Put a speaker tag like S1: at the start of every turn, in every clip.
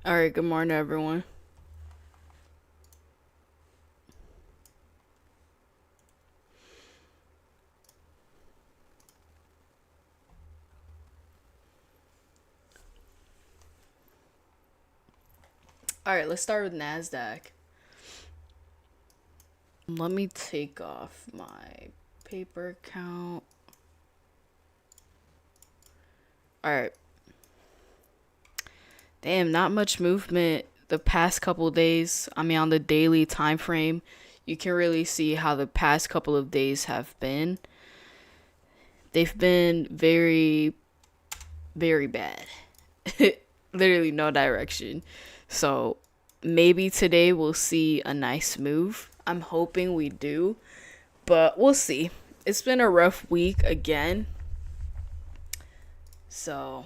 S1: All right, good morning, everyone. All right, let's start with Nasdaq. Let me take off my paper count. All right. Damn, not much movement the past couple days. I mean, on the daily time frame, you can really see how the past couple of days have been. They've been very, very bad. Literally no direction. So maybe today we'll see a nice move. I'm hoping we do, but we'll see. It's been a rough week again. So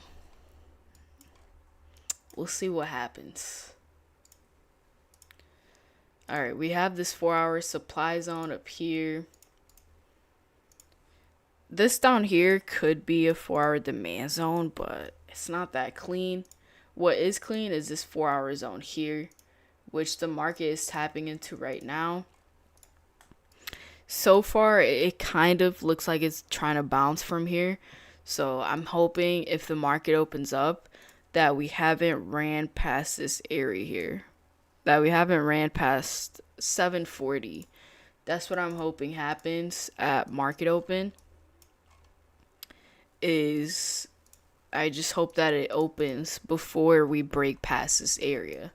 S1: we'll see what happens. All right, we have this 4 hour supply zone up here. This down here could be a 4 hour demand zone, but it's not that clean. What is clean is this 4 hour zone here, which the market is tapping into right now. So far, it kind of looks like it's trying to bounce from here. So I'm hoping if the market opens up that we haven't ran past this area here. That we haven't ran past 740. That's what I'm hoping happens at market open. Is I just hope that it opens before we break past this area.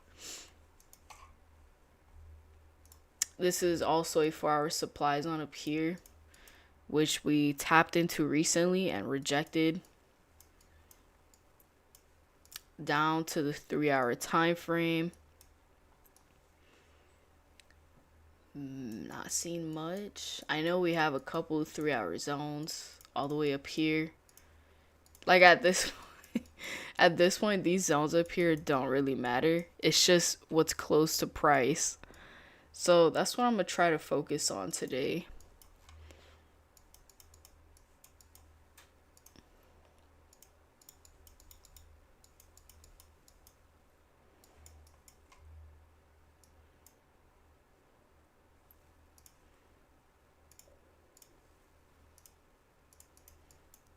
S1: This is also a 4 hour supply zone up here, which we tapped into recently and rejected. Down to the 3 hour time frame. Not seeing much. I know we have a couple of 3 hour zones all the way up here. Like at this point, these zones up here don't really matter. It's just what's close to price. So that's what I'm gonna try to focus on today.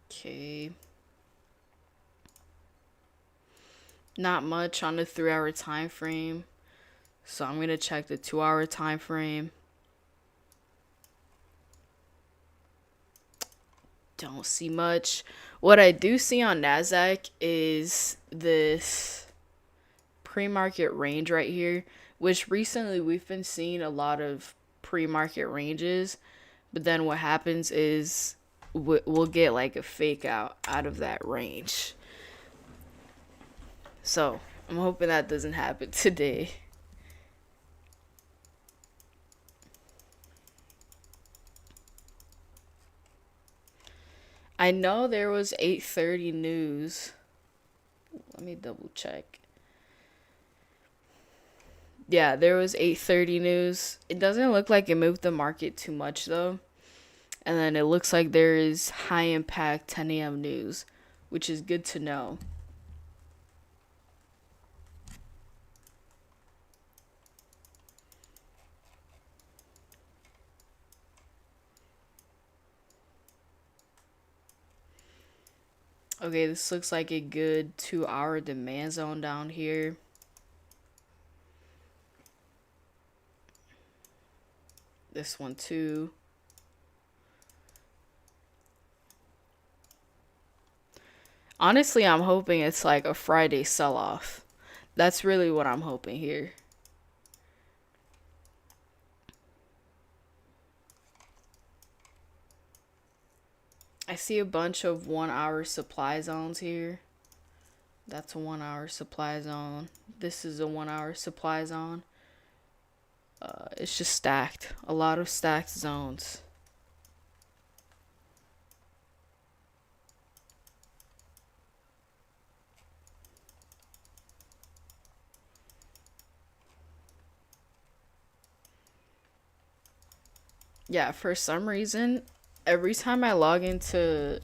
S1: Okay. Not much on the 3 hour time frame. So I'm gonna check the 2 hour time frame. Don't see much. What I do see on Nasdaq is this pre-market range right here, which recently we've been seeing a lot of pre-market ranges, but then what happens is we'll get like a fake out of that range. So I'm hoping that doesn't happen today. I know there was 8:30 news. Let me double check. Yeah, there was 8:30 news. It doesn't look like it moved the market too much though. And then it looks like there is high impact 10 a.m. news, which is good to know. Okay, this looks like a good 2 hour demand zone down here. This one too. Honestly, I'm hoping it's like a Friday sell off. That's really what I'm hoping here. I see a bunch of 1 hour supply zones here. That's a 1 hour supply zone. This is a 1 hour supply zone. It's just stacked. A lot of stacked zones. Yeah, for some reason, every time I log into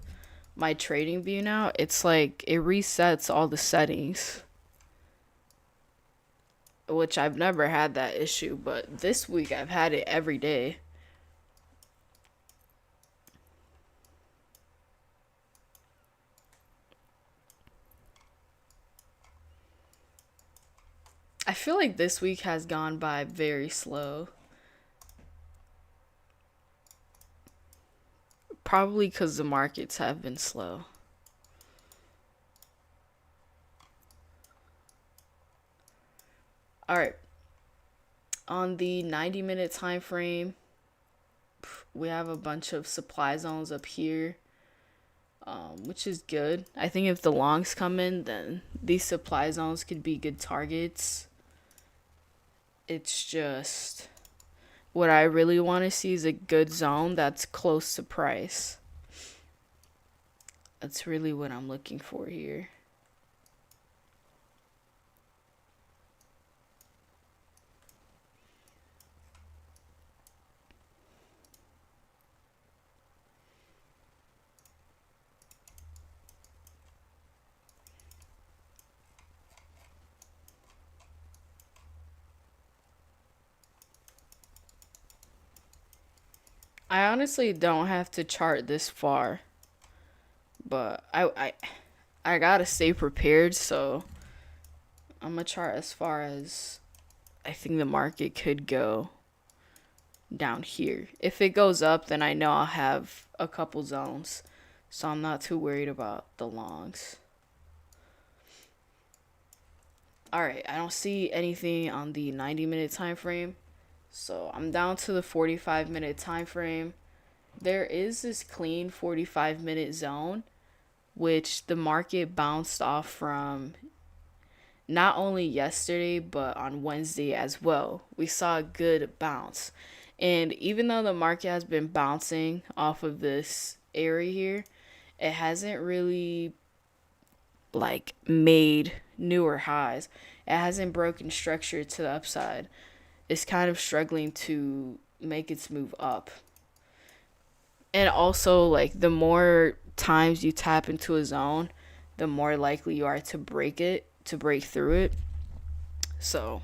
S1: my trading view now, it's like it resets all the settings. which I've never had that issue, but this week I've had it every day. I feel like this week has gone by very slow. Probably because the markets have been slow. All right. On the 90-minute time frame, we have a bunch of supply zones up here, which is good. I think if the longs come in, then these supply zones could be good targets. It's just what I really want to see is a good zone that's close to price. That's really what I'm looking for here. I honestly don't have to chart this far, but I gotta stay prepared, so I'm gonna chart as far as I think the market could go down here. If it goes up, then I know I'll have a couple zones, so I'm not too worried about the longs. All right, I don't see anything on the 90-minute time frame, so I'm down to the 45-minute time frame. There is this clean 45-minute zone which the market bounced off from not only yesterday but on Wednesday as well. We saw a good bounce. And even though the market has been bouncing off of this area here, it hasn't really like made newer highs. It hasn't broken structure to the upside. It's kind of struggling to make its move up. And also, like, the more times you tap into a zone, the more likely you are to break through it. So,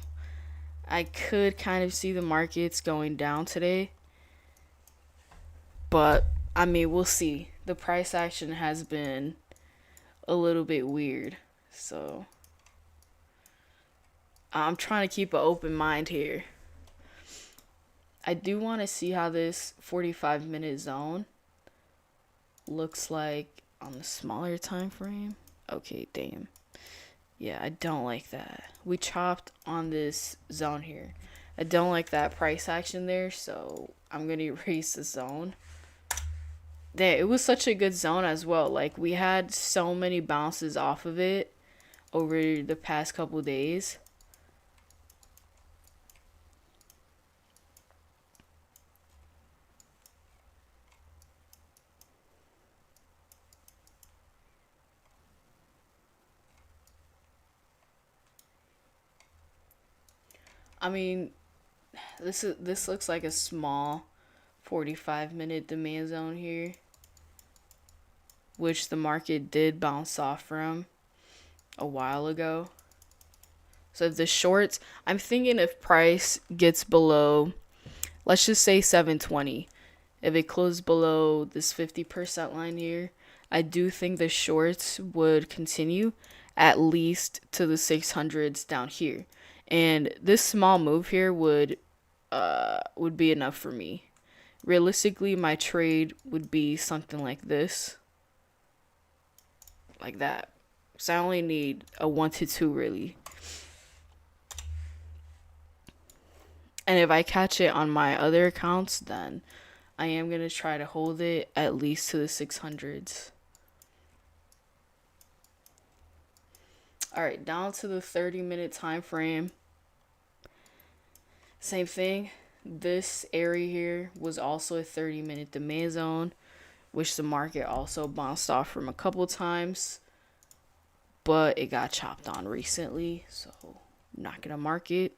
S1: I could kind of see the markets going down today. But, I mean, we'll see. The price action has been a little bit weird. So, I'm trying to keep an open mind here. I do want to see how this 45-minute zone looks like on the smaller time frame. Okay, damn. Yeah, I don't like that. We chopped on this zone here. I don't like that price action there, so I'm going to erase the zone. Damn, it was such a good zone as well. Like, we had so many bounces off of it over the past couple days. I mean, this looks like a small 45-minute demand zone here, which the market did bounce off from a while ago. So the shorts, I'm thinking if price gets below, let's just say 720, if it closes below this 50% line here, I do think the shorts would continue at least to the 600s down here. And this small move here would be enough for me. Realistically, my trade would be something like this. Like that. So I only need a 1 to 2 really. And if I catch it on my other accounts, then I am going to try to hold it at least to the 600s. All right, down to the 30-minute time frame. Same thing. This area here was also a 30-minute demand zone, which the market also bounced off from a couple times, but it got chopped on recently, so I'm not gonna mark it.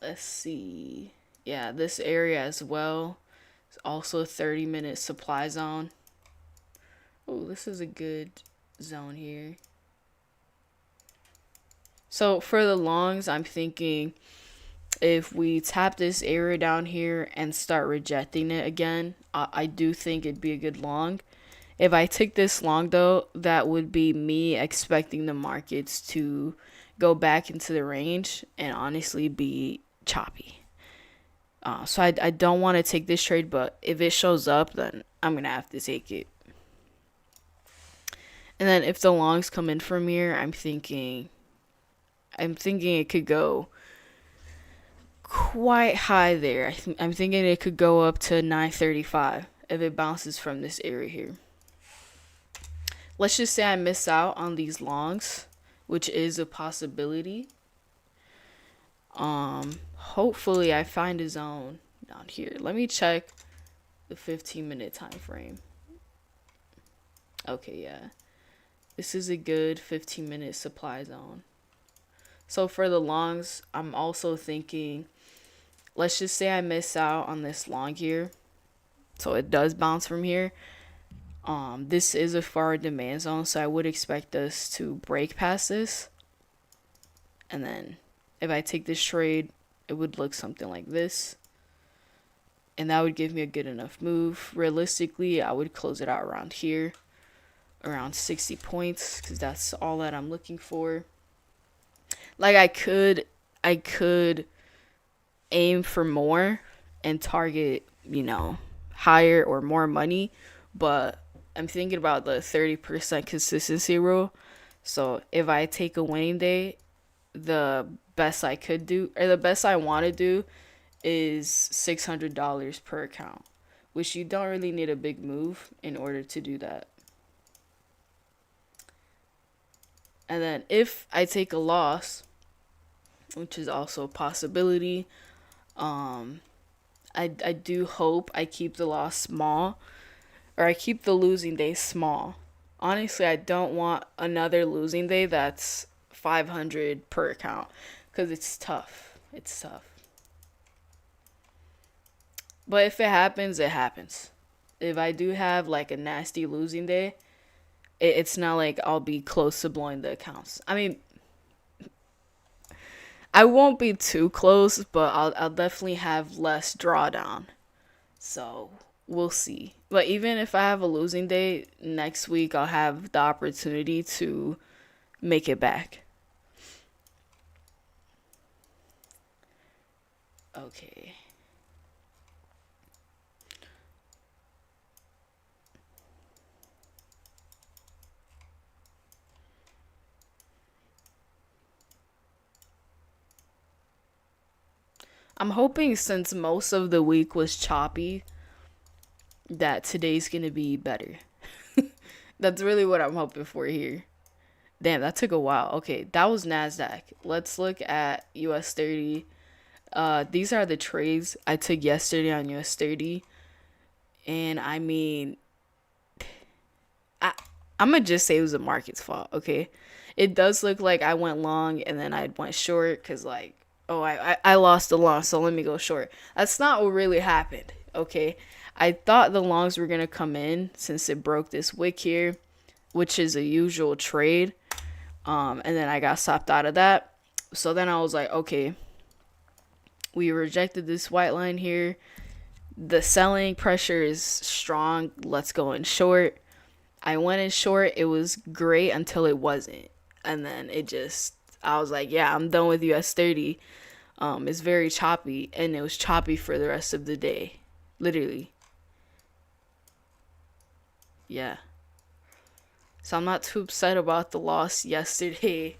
S1: Let's see. Yeah, this area as well is also a 30-minute supply zone. Oh, this is a good zone here. So for the longs, I'm thinking if we tap this area down here and start rejecting it again, I do think it'd be a good long. If I took this long though, that would be me expecting the markets to go back into the range and honestly be choppy. So I don't want to take this trade, but if it shows up, then I'm gonna have to take it. And then if the longs come in from here, I'm thinking it could go quite high there. I'm thinking it could go up to 935 if it bounces from this area here. Let's just say I miss out on these longs, which is a possibility. Hopefully I find a zone down here. Let me check the 15-minute time frame. Okay, yeah. This is a good 15-minute supply zone. So for the longs, I'm also thinking, let's just say I miss out on this long here. So it does bounce from here. This is a forward demand zone, so I would expect us to break past this. And then if I take this trade, it would look something like this. And that would give me a good enough move. Realistically, I would close it out around here, around 60 points, because that's all that I'm looking for. Like I could aim for more and target, higher or more money, but I'm thinking about the 30% consistency rule. So if I take a winning day, the best I could do, or the best I want to do, is $600 per account, which you don't really need a big move in order to do that. And then if I take a loss, which is also a possibility, I do hope I keep the loss small, or I keep the losing day small. Honestly, I don't want another losing day that's 500 per account, because it's tough. It's tough. But if it happens, it happens. If I do have like a nasty losing day, it's not like I'll be close to blowing the accounts. I mean, I won't be too close, but I'll definitely have less drawdown. So we'll see. But even if I have a losing day next week, I'll have the opportunity to make it back. Okay. I'm hoping, since most of the week was choppy, that today's gonna be better. That's really what I'm hoping for here. Damn, that took a while. Okay, that was Nasdaq. Let's look at US 30. These are the trades I took yesterday on US 30. And I mean, I'm gonna just say it was the market's fault, okay? It does look like I went long and then I went short because, like, oh, I lost the long, so let me go short. That's not what really happened, okay? I thought the longs were gonna come in since it broke this wick here, which is a usual trade. And then I got stopped out of that. So then I was like, okay, we rejected this white line here. The selling pressure is strong. Let's go in short. I went in short. It was great until it wasn't. And then I was like, yeah, I'm done with US 30. It's very choppy. And it was choppy for the rest of the day. Literally. Yeah. So I'm not too upset about the loss yesterday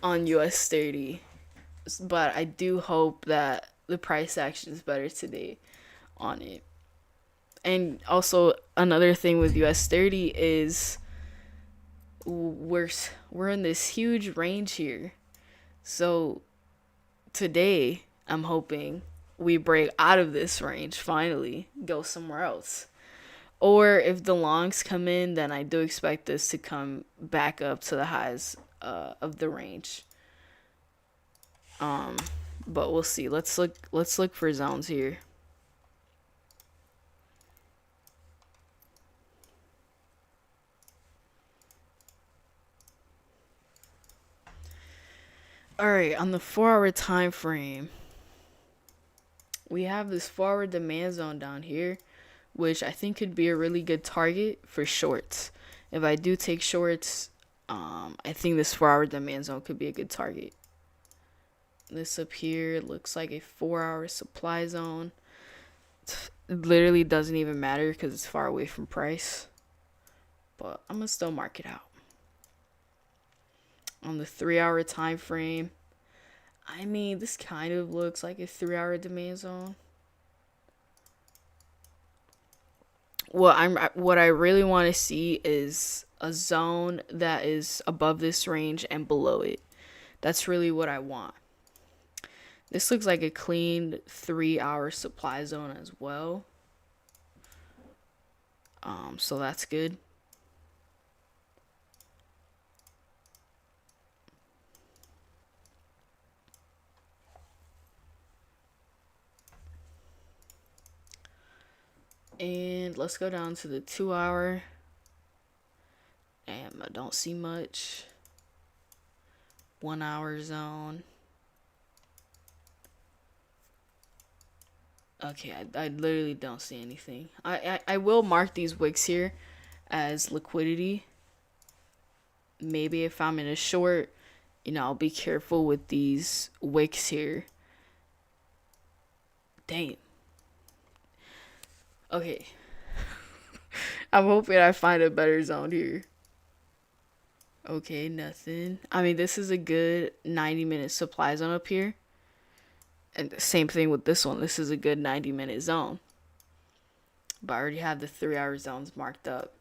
S1: on US 30. But I do hope that the price action is better today on it. And also another thing with US 30 is we're in this huge range here. So today I'm hoping we break out of this range finally, go somewhere else. Or if the longs come in, then I do expect this to come back up to the highs of the range. But we'll see. Let's look for zones here. All right, on the 4 hour time frame, we have this 4 hour demand zone down here, which I think could be a really good target for shorts. If I do take shorts, I think this 4 hour demand zone could be a good target. This up here looks like a 4 hour supply zone. It literally doesn't even matter because it's far away from price. But I'm gonna still mark it out. On the 3 hour time frame, I mean, this kind of looks like a 3 hour demand zone. What I really want to see is a zone that is above this range and below it. That's really what I want. This looks like a clean 3 hour supply zone as well. So that's good. And let's go down to the 2 hour. Damn, I don't see much. 1 hour zone. Okay, I literally don't see anything. I will mark these wicks here as liquidity. Maybe if I'm in a short, I'll be careful with these wicks here. Damn. Okay. I'm hoping I find a better zone here. Okay, nothing. I mean, this is a good 90-minute supply zone up here. And the same thing with this one. This is a good 90-minute zone. But I already have the 3 hour zones marked up.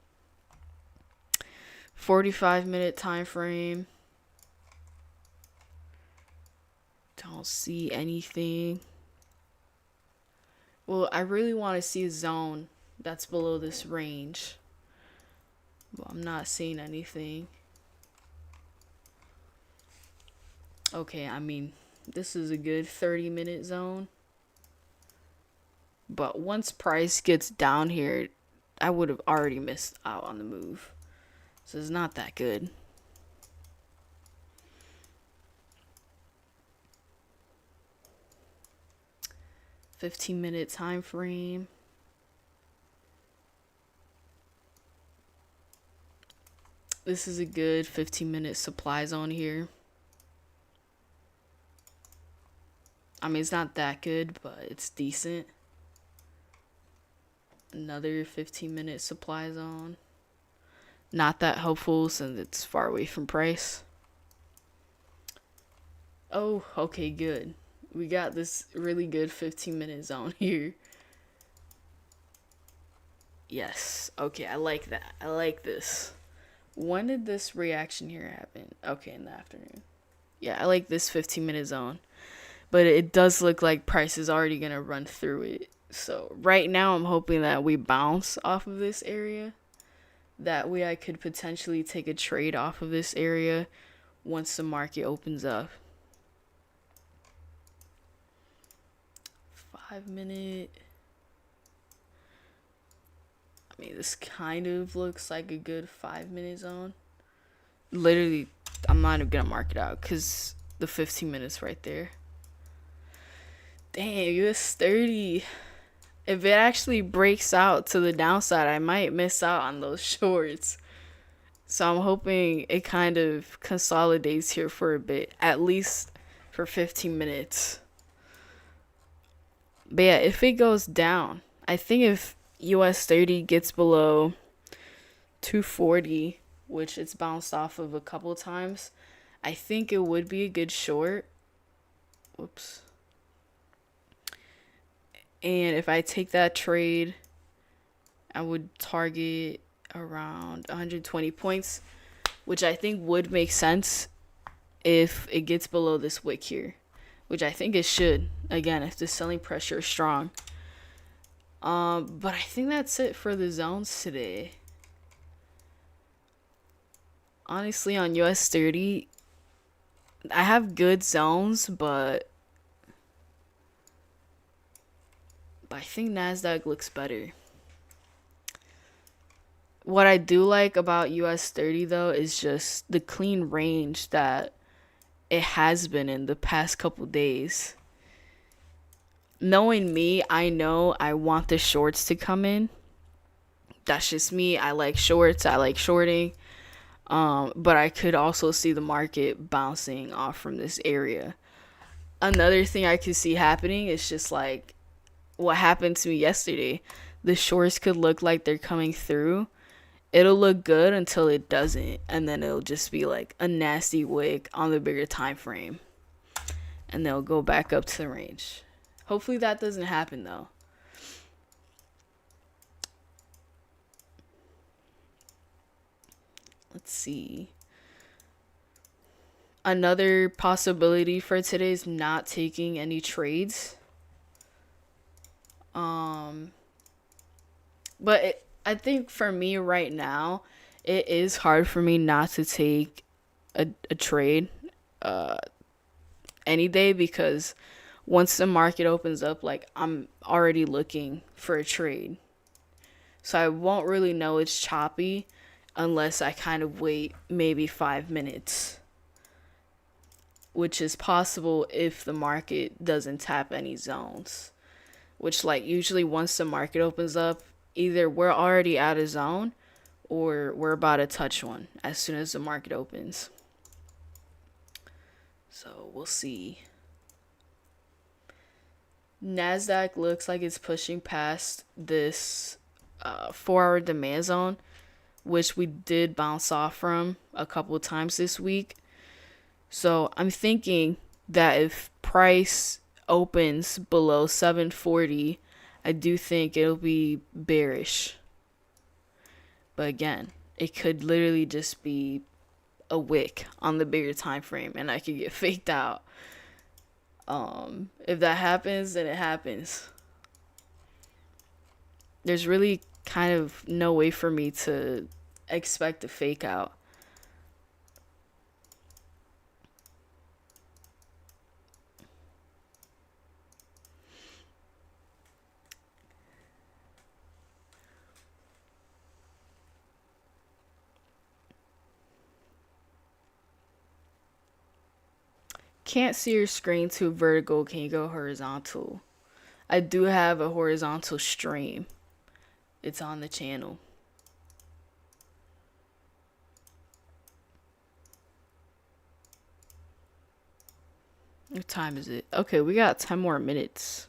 S1: 45-minute time frame. Don't see anything. Well, I really want to see a zone that's below this range. But I'm not seeing anything. Okay, I mean, this is a good 30-minute zone. But once price gets down here, I would have already missed out on the move. So it's not that good. $15-minute time frame. This is a good 15-minute supply zone here. I mean, it's not that good, but it's decent. Another 15-minute supply zone. Not that helpful since it's far away from price. Oh, okay, good. We got this really good 15-minute zone here. Yes. Okay, I like that. I like this. When did this reaction here happen? Okay, in the afternoon. Yeah, I like this 15-minute zone. But it does look like price is already going to run through it. So right now I'm hoping that we bounce off of this area. That way I could potentially take a trade off of this area once the market opens up. 5-minute. I mean, this kind of looks like a good 5-minute zone. Literally, I'm not even going to mark it out because the 15 minutes right there. Damn, US 30. If it actually breaks out to the downside, I might miss out on those shorts. So I'm hoping it kind of consolidates here for a bit, at least for 15 minutes. But yeah, if it goes down, I think if US 30 gets below 240, which it's bounced off of a couple times, I think it would be a good short. Whoops. And if I take that trade, I would target around 120 points, which I think would make sense if it gets below this wick here, which I think it should. Again, if the selling pressure is strong. But I think that's it for the zones today. Honestly, on US 30, I have good zones, but I think Nasdaq looks better. What I do like about US 30 though is just the clean range that it has been in the past couple days. Knowing me, I know I want the shorts to come in. That's just me. I like shorts. I like shorting. But I could also see the market bouncing off from this area. Another thing I could see happening is just like what happened to me yesterday. The shorts could look like they're coming through. It'll look good until it doesn't, and then it'll just be like a nasty wick on the bigger time frame, and they'll go back up to the range. Hopefully that doesn't happen though. Let's see. Another possibility for today is not taking any trades. Um, I think for me right now, it is hard for me not to take a trade uh, any day because once the market opens up, like I'm already looking for a trade. So I won't really know it's choppy unless I kind of wait maybe 5 minutes, which is possible if the market doesn't tap any zones. Which, like, usually once the market opens up, either we're already out of zone or we're about to touch one as soon as the market opens. So we'll see. Nasdaq looks like it's pushing past this 4 hour demand zone, which we did bounce off from a couple of times this week. So I'm thinking that if price opens below 740, I do think it'll be bearish. But again, it could literally just be a wick on the bigger time frame and I could get faked out. If that happens, then it happens. There's really kind of no way for me to expect a fake out. Can't see your screen too vertical. Can you go horizontal? I do have a horizontal stream. It's on the channel. What time is it? Okay, we got 10 more minutes.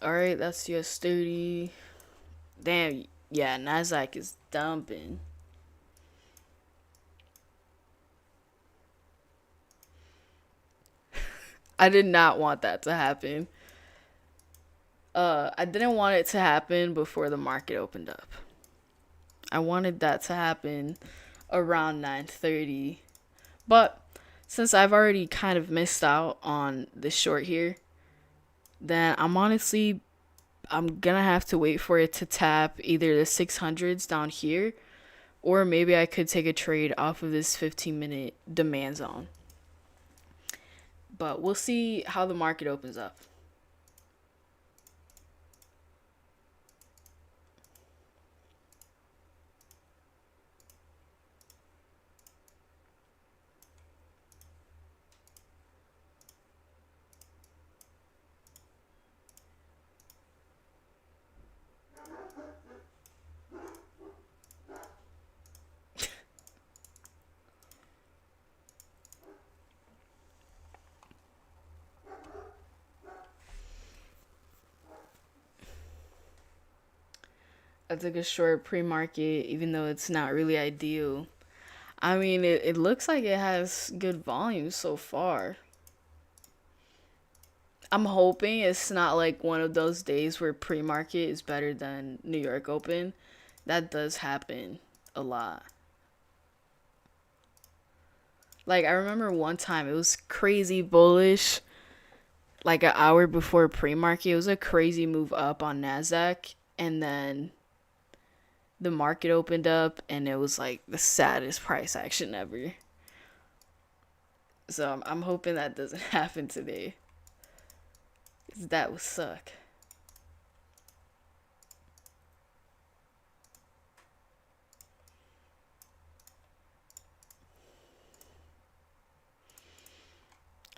S1: Alright, that's US 30. Damn, yeah, Nasdaq is dumping. I did not want that to happen. I didn't want it to happen before the market opened up. I wanted that to happen around 9:30. But since I've already kind of missed out on the short here, then I'm gonna have to wait for it to tap either the 600s down here, or maybe I could take a trade off of this 15-minute demand zone. But we'll see how the market opens up. I took a short pre-market, even though it's not really ideal. I mean, it looks like it has good volume so far. I'm hoping it's not like one of those days where pre-market is better than New York Open. That does happen a lot. Like, I remember one time it was crazy bullish, like an hour before pre-market. It was a crazy move up on Nasdaq, and then the market opened up and it was like the saddest price action ever. So I'm hoping that doesn't happen today. That would suck.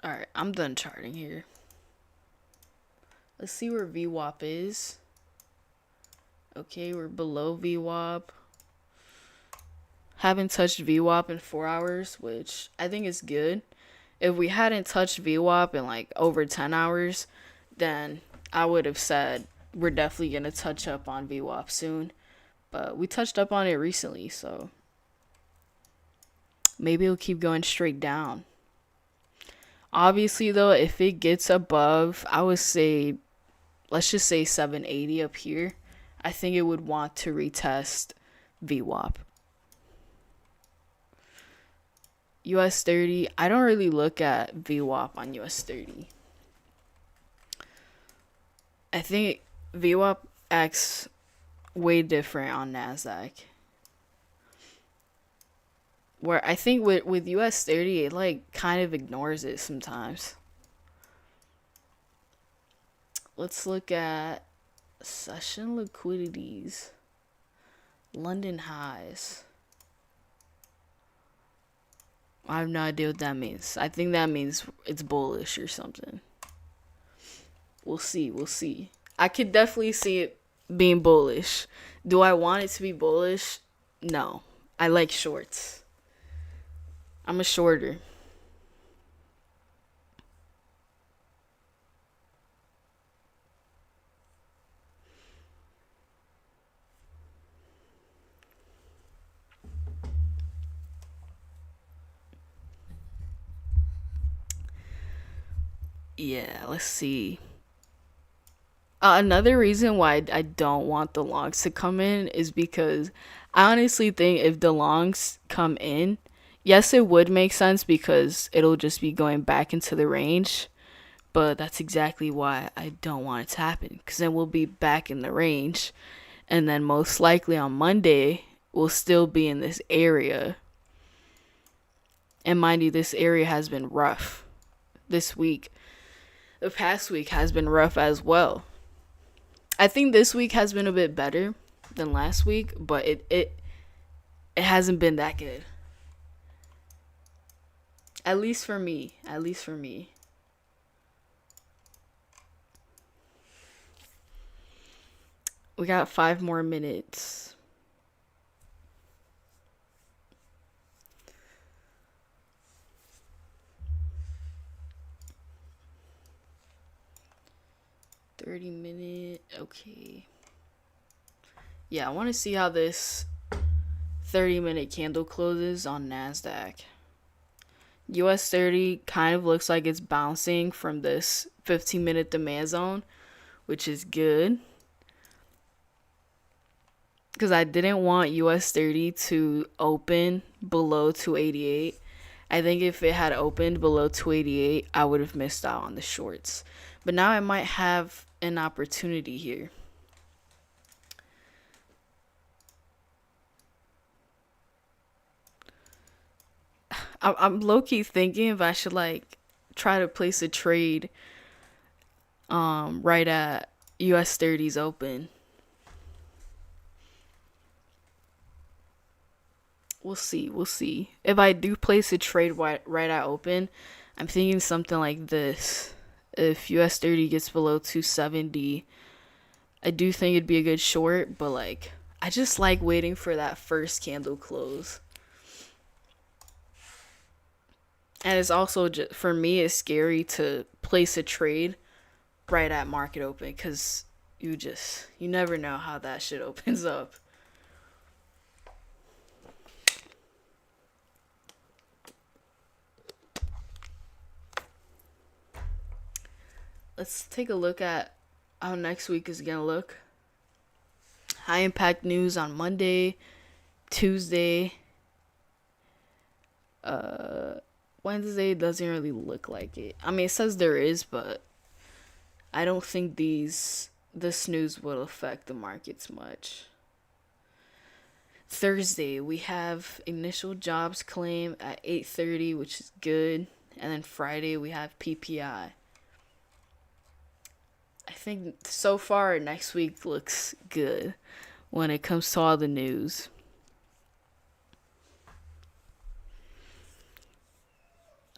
S1: All right, I'm done charting here. Let's see where VWAP is. Okay, we're below VWAP. Haven't touched VWAP in 4 hours, which I think is good. If we hadn't touched VWAP in like over 10 hours, then I would have said we're definitely going to touch up on VWAP soon. But we touched up on it recently, so maybe it'll keep going straight down. Obviously, though, if it gets above, I would say, let's just say 780 up here, I think it would want to retest VWAP. US 30, I don't really look at VWAP on US 30. I think VWAP acts way different on Nasdaq. Where I think with US 30, it like kind of ignores it sometimes. Let's look at session liquidities. London highs. I have no idea what that means. I think that means it's bullish or something. We'll see. We'll see. I could definitely see it being bullish. Do I want it to be bullish? No. I like shorts. I'm a shorter. Yeah, let's see. Another reason why I don't want the longs to come in is because I honestly think if the longs come in, yes, it would make sense because it'll just be going back into the range. But that's exactly why I don't want it to happen, because then we'll be back in the range. And then most likely on Monday, we'll still be in this area. And mind you, this area has been rough this week. The past week has been rough as well. I think this week has been a bit better than last week, but it hasn't been that good. At least for me. At least for me. We got 5 more minutes. $30-minute. Okay. Yeah, I want to see how this 30-minute candle closes on Nasdaq. US 30 kind of looks like it's bouncing from this 15-minute demand zone, which is good. Because I didn't want US 30 to open below 288. I think if it had opened below 288, I would have missed out on the shorts. But now I might have an opportunity here. I'm low-key thinking if I should like try to place a trade right at US 30's open. We'll see. We'll see. If I do place a trade right at open, I'm thinking something like this. If US 30 gets below 270, I do think it'd be a good short, but like I just like waiting for that first candle close. And it's also just, for me, it's scary to place a trade right at market open because you never know how that shit opens up. Let's take a look at how next week is gonna look. High impact news on Monday, Tuesday. Wednesday doesn't really look like it. I mean, it says there is, but I don't think this news will affect the markets much. Thursday, we have initial jobs claim at 8:30, which is good. And then Friday, we have PPI. I think so far next week looks good when it comes to all the news.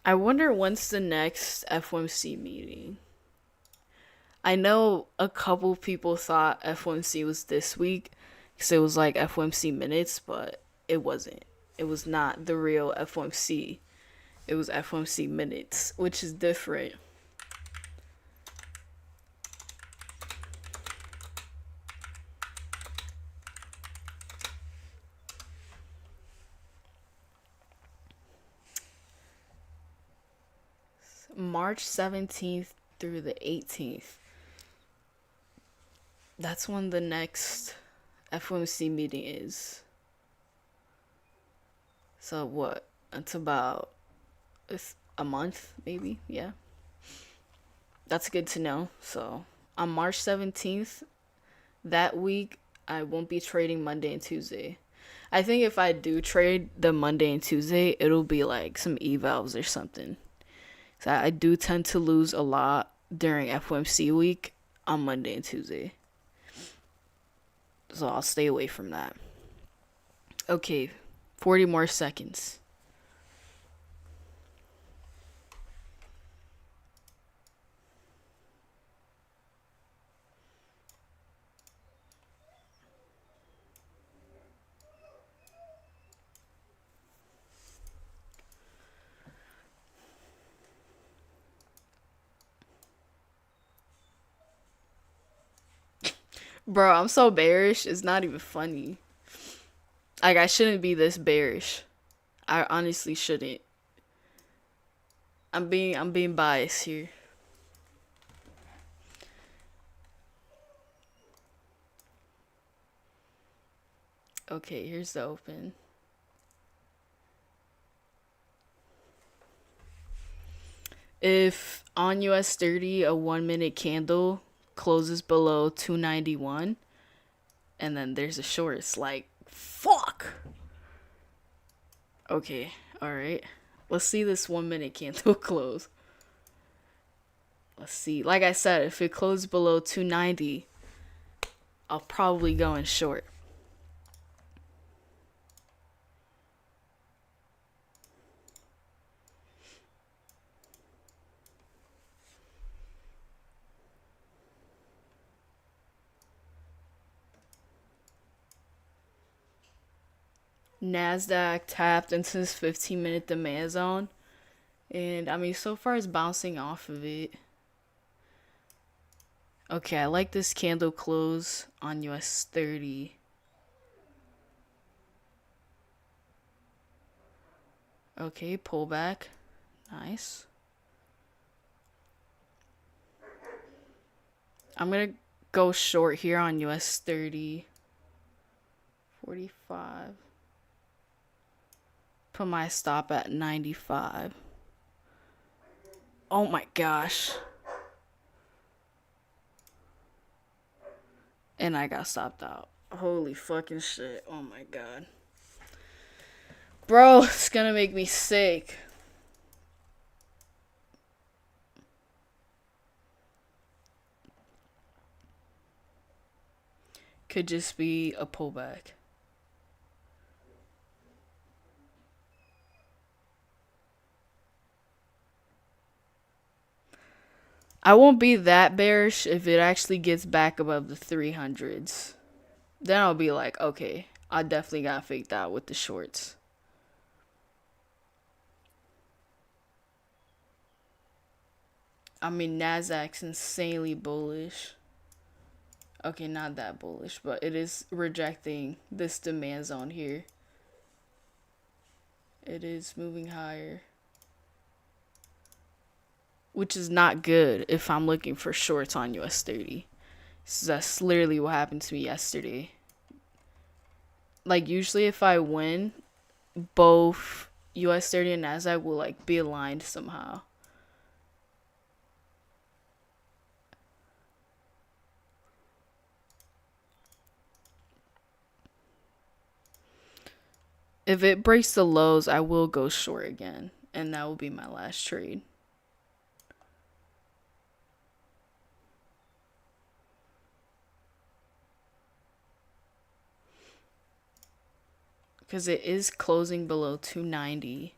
S1: I wonder when's the next FOMC meeting. I know a couple people thought FOMC was this week because it was like FOMC minutes, but it wasn't. It was not the real FOMC. It was FOMC minutes, which is different. March 17th through the 18th. That's when the next FOMC meeting is. So what? It's about a month, maybe? Yeah. That's good to know. So on March 17th, that week, I won't be trading Monday and Tuesday. I think if I do trade the Monday and Tuesday, it'll be like some evals or something. So I do tend to lose a lot during FOMC week on Monday and Tuesday. So I'll stay away from that. Okay, 40 more seconds. Bro, I'm so bearish. It's not even funny. Like, I shouldn't be this bearish. I honestly shouldn't. I'm being biased here. Okay, here's the open. If on US 30 a 1 minute candle closes below 291 and then there's a short, it's like fuck. Okay, alright. Let's see this 1 minute candle close. Let's see. Like I said, if it closes below 290, I'll probably go in short. Nasdaq tapped into this 15-minute demand zone, and I mean, so far it's bouncing off of it. Okay, I like this candle close on US 30. Okay, pullback. Nice. I'm gonna go short here on US 30. 45. Put my stop at 95. Oh my gosh. And I got stopped out. Holy fucking shit. Oh my god. Bro, it's gonna make me sick. Could just be a pullback. I won't be that bearish if it actually gets back above the 300s. Then I'll be like, okay, I definitely got faked out with the shorts. I mean, Nasdaq's insanely bullish. Okay, not that bullish, but it is rejecting this demand zone here. It is moving higher, which is not good if I'm looking for shorts on US 30. So that's literally what happened to me yesterday. Like, usually if I win, both US 30 and Nasdaq will like be aligned somehow. If it breaks the lows, I will go short again, and that will be my last trade. because it is closing below 290.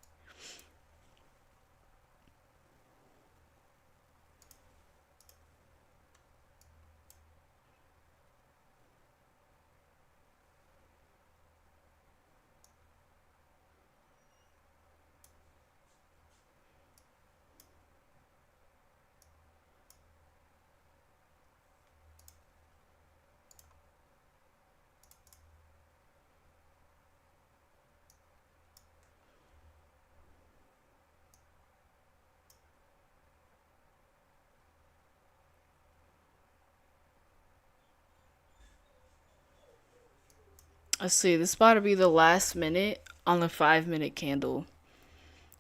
S1: Let's see, this is about to be the last minute on the 5 minute candle,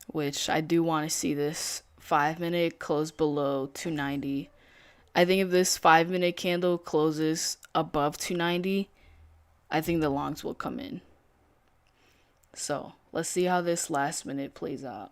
S1: which I do want to see this 5 minute close below 290. I think if this 5 minute candle closes above 290, I think the longs will come in. So let's see how this last minute plays out.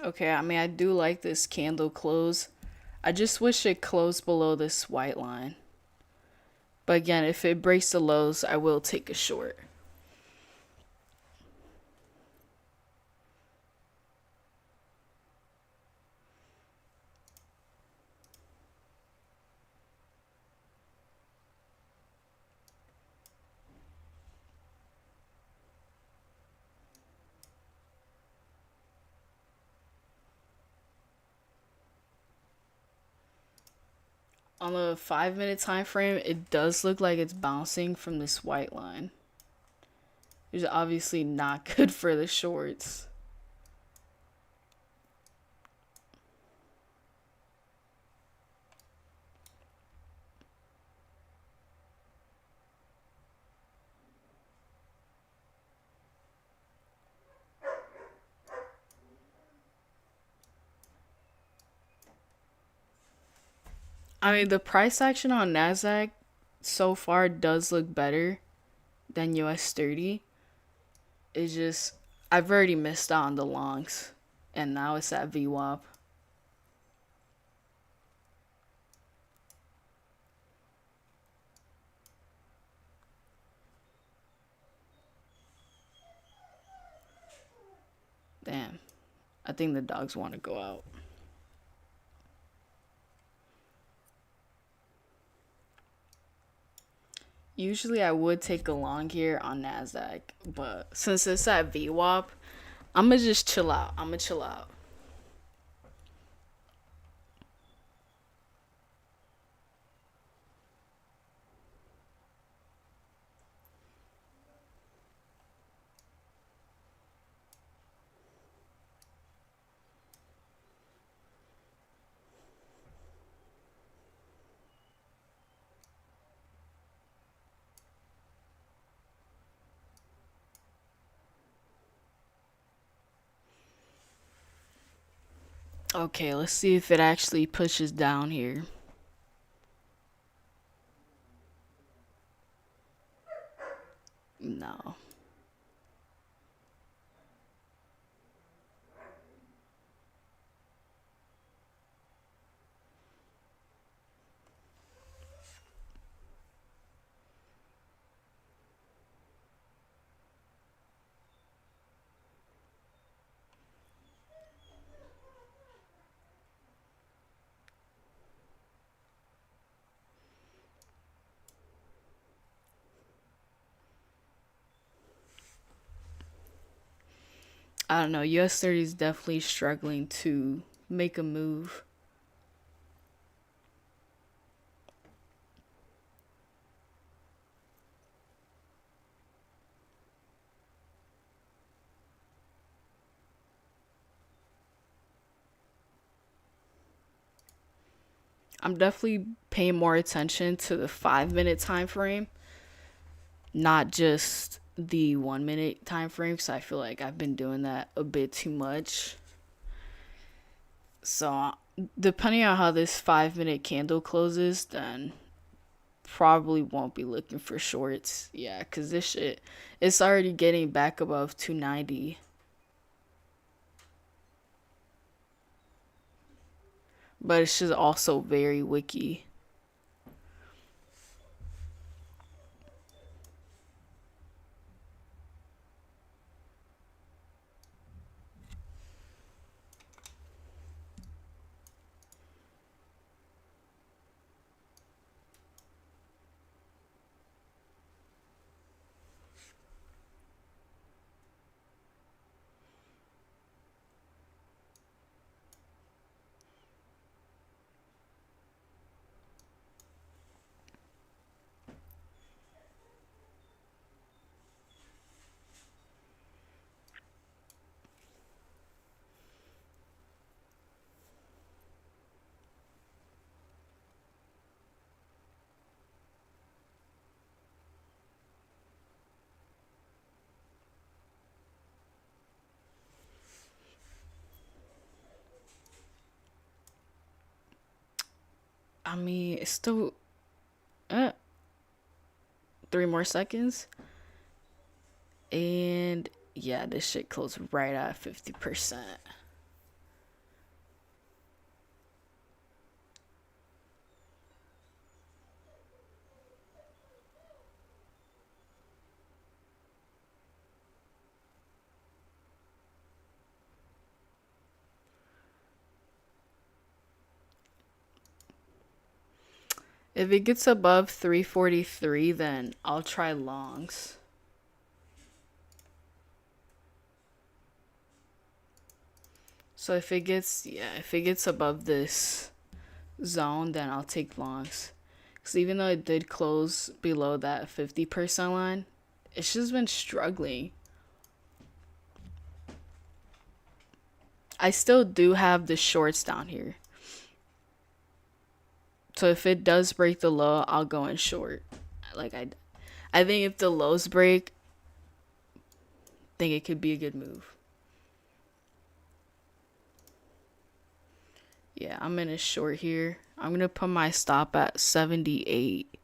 S1: Okay, I mean, I do like this candle close. I just wish it closed below this white line. But again, if it breaks the lows, I will take a short. On the 5 minute time frame, it does look like it's bouncing from this white line. It's obviously not good for the shorts. I mean, the price action on Nasdaq so far does look better than US 30. It's just I've already missed out on the longs, and now it's at VWAP. Damn, I think the dogs want to go out. Usually I would take a long here on Nasdaq, but since it's at VWAP, I'ma just chill out. I'ma chill out. Okay, let's see if it actually pushes down here. No. I don't know. US 30 is definitely struggling to make a move. I'm definitely paying more attention to the 5 minute time frame, not just the 1 minute time frame, because I feel like I've been doing that a bit too much. So, depending on how this 5 minute candle closes, then probably won't be looking for shorts. Yeah, because this shit, it's already getting back above 290. But it's just also very wicky. I mean, it's still uh, 3 more seconds. And yeah, this shit closed right at 50%. If it gets above 343, then I'll try longs. So if it gets above this zone, then I'll take longs. Because even though it did close below that 50% line, it's just been struggling. I still do have the shorts down here. So if it does break the low, I'll go in short. Like I think if the lows break, I think it could be a good move. Yeah, I'm in a short here. I'm gonna put my stop at 78.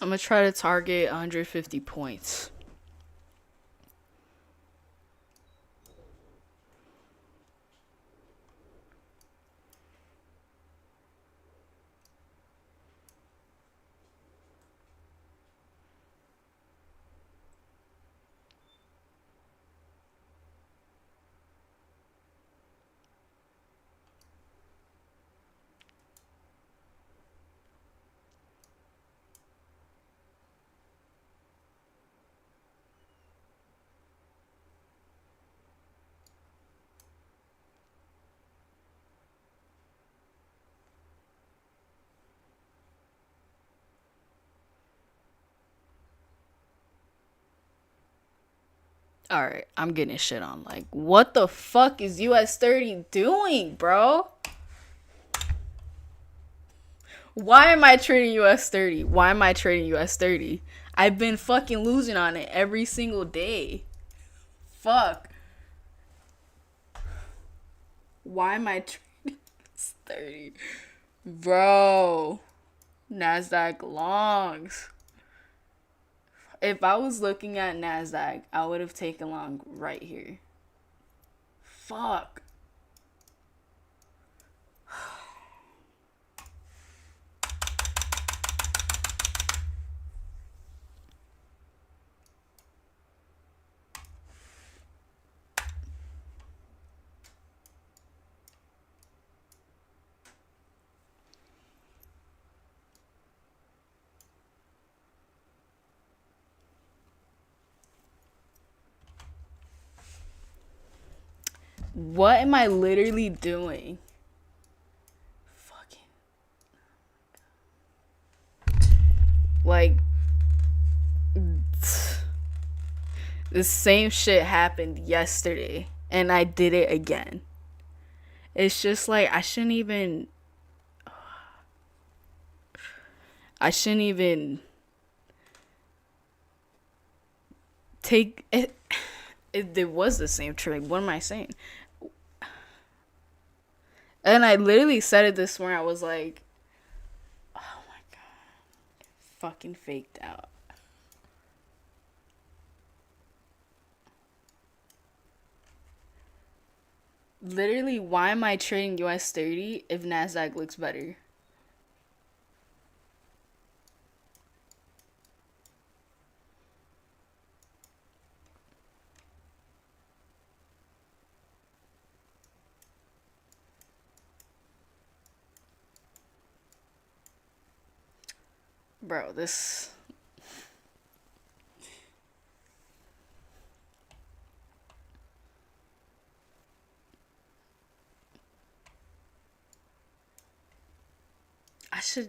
S1: I'm gonna try to target 150 points. All right, I'm getting shit on. Like, what the fuck is US 30 doing, bro? Why am I trading US 30? Why am I trading US 30? I've been fucking losing on it every single day. Fuck. Why am I trading US 30? Bro. Nasdaq longs. If I was looking at Nasdaq, I would have taken long right here. Fuck. What am I literally doing? Fucking. Like, the same shit happened yesterday, and I did it again. It's just like, I shouldn't even take it. It was the same trade. What am I saying? And I literally said it this morning. I was like, oh my god, fucking faked out. Literally, why am I trading US 30 if Nasdaq looks better? Bro, this.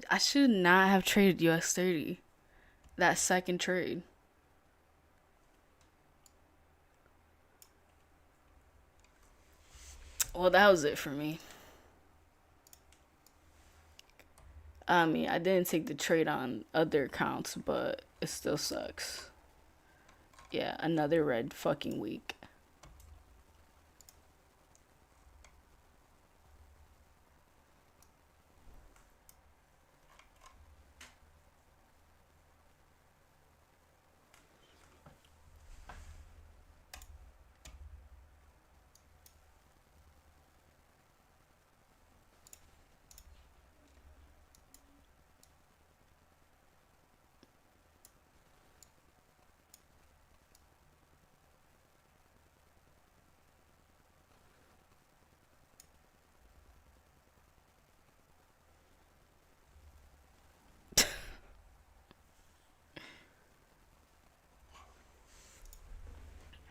S1: I should not have traded US 30. That second trade. Well, that was it for me. I mean, I didn't take the trade on other accounts, but it still sucks. Yeah, another red fucking week.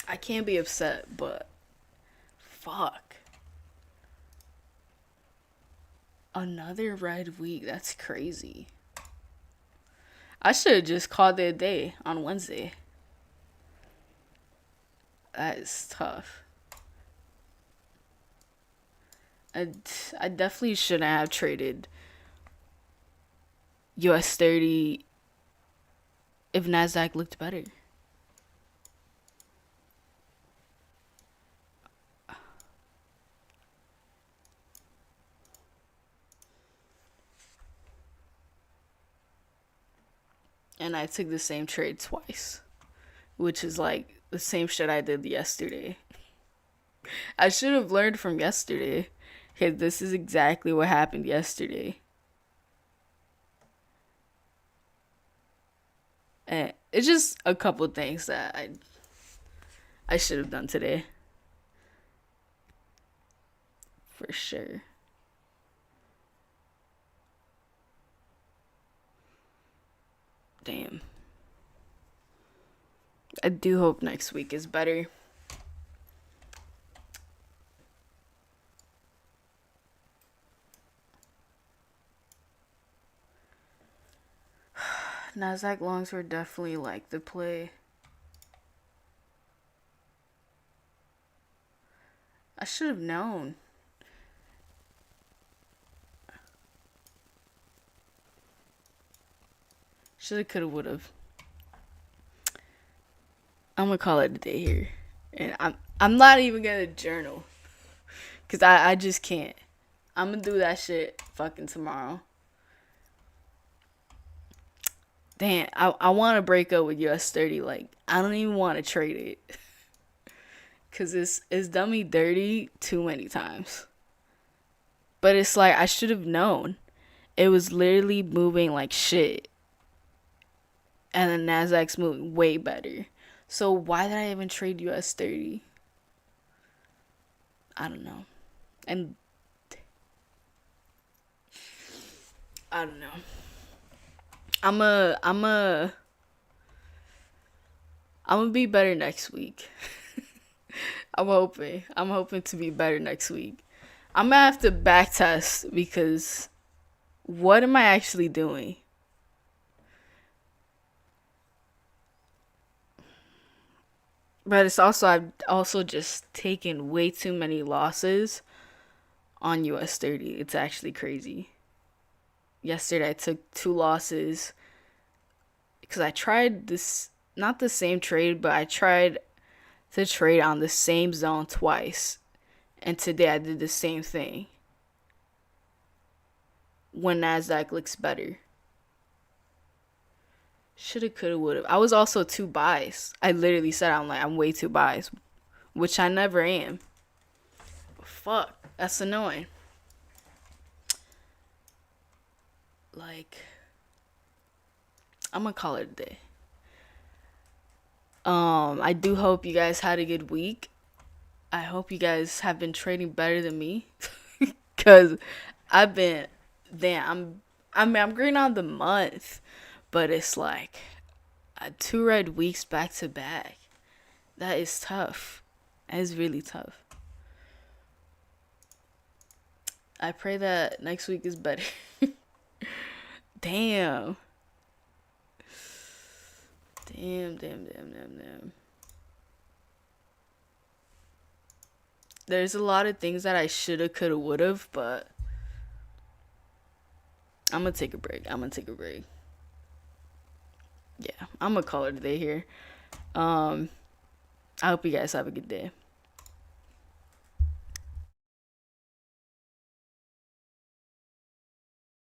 S1: I can't be upset, but fuck. Another red week. That's crazy. I should have just called it a day on Wednesday. That is tough. I definitely shouldn't have traded US 30 if Nasdaq looked better. And I took the same trade twice, which is like the same shit I did yesterday. I should have learned from yesterday, because this is exactly what happened yesterday. And it's just a couple things that I should have done today. For sure. Damn. I do hope next week is better. Nasdaq longs were definitely like the play. I should have known. Shoulda, coulda, woulda. I'm gonna call it a day here, and I'm not even gonna journal, cause I just can't. I'm gonna do that shit fucking tomorrow. Damn, I want to break up with US 30. Like, I don't even want to trade it. Because it's done me dirty too many times. But it's like, I should have known. It was literally moving like shit. And the Nasdaq's moving way better. So why did I even trade US 30? I don't know. And I don't know. I'm gonna be better next week. I'm hoping. I'm hoping to be better next week. I'm gonna have to back test because what am I actually doing? But it's also, I've also just taken way too many losses on US 30. It's actually crazy. Yesterday I took two losses because I tried this, not the same trade, but I tried to trade on the same zone twice. And today I did the same thing when Nasdaq looks better. Shoulda, coulda, woulda. I was also too biased. I literally said I'm way too biased, which I never am. Fuck, that's annoying. Like, I'm gonna call it a day. I do hope you guys had a good week. I hope you guys have been trading better than me, cause I've been, damn. I'm green on the month, but it's like two red weeks back to back. That is tough. That is really tough. I pray that next week is better. Damn. Damn. There's a lot of things that I shoulda, coulda, woulda, but I'm gonna take a break. Yeah, I'm gonna call it a day here. I hope you guys have a good day.